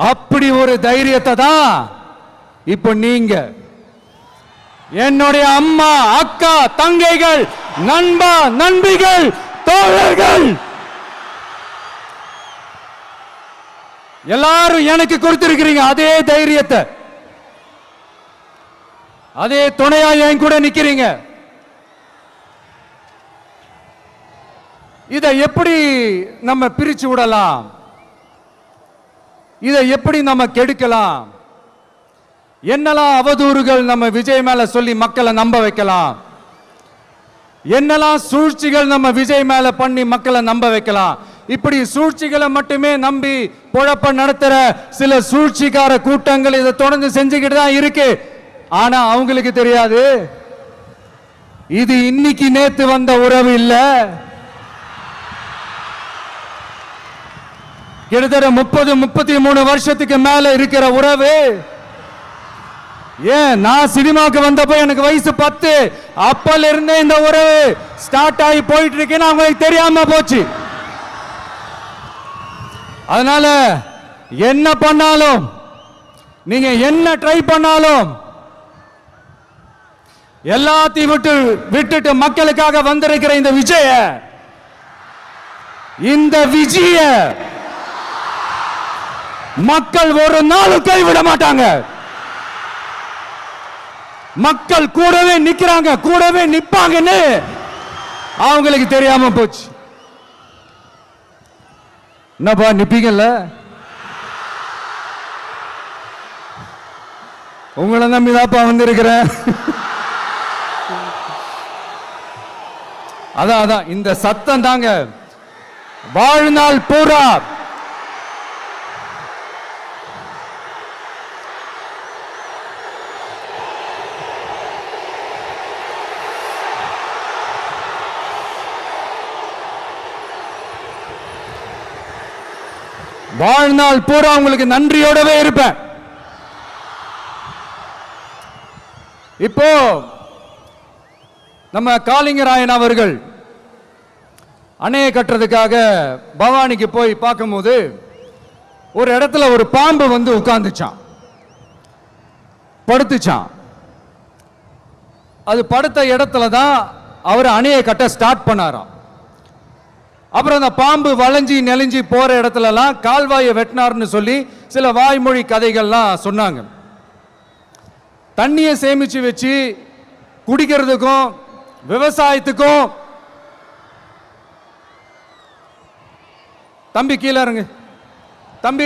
அப்படி ஒரு தைரியத்தை தான் இப்ப நீங்க என்னுடைய அம்மா, அக்கா, தங்கைகள், நண்பா, நண்பிகள், தோழர்கள் எல்லாரும் எனக்கு கொடுத்திருக்கிறீங்க. அதே தைரியத்தை, அதே துணையா என் கூட நிக்கிறீங்க. இதை எப்படி நம்ம பிரிச்சு விடலாம்? இதை எப்படி நம்ம கெடுக்கலாம்? என்னெல்லாம் அவதூறுகள் நம்ம விஜய் மேல சொல்லி மக்களை நம்ப வைக்கலாம்? என்னெல்லாம் சூழ்ச்சிகள் நம்ம விஜய் மேல பண்ணி மக்களை நம்ப வைக்கலாம்? இப்படி சூழ்ச்சிகளை மட்டுமே நம்பி பொழப்ப நடத்துற சில சூழ்ச்சிக்கார கூட்டங்கள் இதை தொடர்ந்து செஞ்சுக்கிட்டு தான் இருக்கு. ஆனா அவங்களுக்கு தெரியாது, இது இன்னைக்கு நேத்து வந்த உறவு இல்ல. கிட்டத்தட்ட 30-33 வருஷத்துக்கு மேல இருக்கிற உறவு. ஏன், நான் சினிமாவுக்கு வந்தப்போ எனக்கு வயசு 10. அப்பல இருந்தே இந்த உறவு ஸ்டார்ட் ஆகி போயிட்டு இருக்கேன்னு அவங்களுக்கு தெரியாம போச்சு. அதனால என்ன பண்ணாலும், நீங்க என்ன ட்ரை பண்ணாலும், எல்லாத்தையும் விட்டுட்டு மக்களுக்காக வந்திருக்கிற இந்த விஜய மக்கள் ஒரு நாளும் கைவிட மாட்டாங்க. மக்கள் கூடவே நிக்கிறாங்க, கூடவே நிப்பாங்கன்னு அவங்களுக்கு தெரியாம போச்சு. என்னப்பா நிப்பீங்கல்ல? உங்களை நம்பிதாப்பா வந்திருக்கிறேன். அதான் இந்த சத்தம் தாங்க வாழ்நாள் பூரா உங்களுக்கு நன்றியோடவே இருப்பேன். இப்போ நம்ம காளிங்கராயன் அவர்கள் அணையை கட்டுறதுக்காக பவானிக்கு போய் பார்க்கும்போது ஒரு இடத்துல ஒரு பாம்பு வந்து உட்கார்ந்துச்சான், படுத்துச்சான். அது படுத்த இடத்துல தான் அவர் அணையை கட்ட ஸ்டார்ட் பண்ணாராம். அப்புறம் அந்த பாம்பு வளைஞ்சி நெளிஞ்சி போற இடத்துலலாம் கால்வாயை வெட்டினார்னு சொல்லி சில வாய்மொழி கதைகள்லாம் சொன்னாங்க. தண்ணியை சேமிச்சு வச்சு குடிக்கிறதுக்கும் விவசாயத்துக்கும், தம்பி கீழே இருங்க தம்பி.